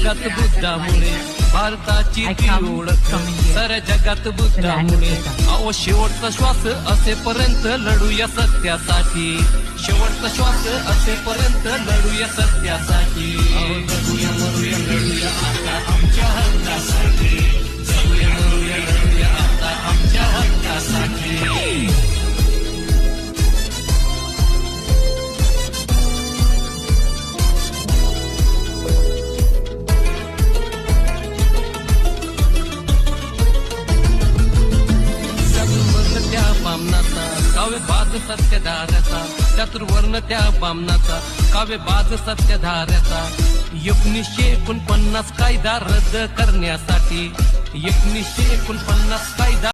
जगात बुद्धामुळे भारताची ती ओळख, साऱ्या जगात बुद्धामुळे. अहो शेवटचा श्वास असेपर्यंत लढूया सत्यासाठी, शेवटचा श्वास असेपर्यंत लढूया सत्यासाठी. लढूया मरूया लढूया आता आमच्या हक्कासाठी, जगूया मरूया लढूया आता आमच्या हक्कासाठी. काव्य बाज सत्यधाऱ्याचा, चतुर्वर्ण त्या बामनाचा, काव्य बाज सत्यधाऱ्याचा. 1949 कायदा रद्द करण्यासाठी, 1949 कायदा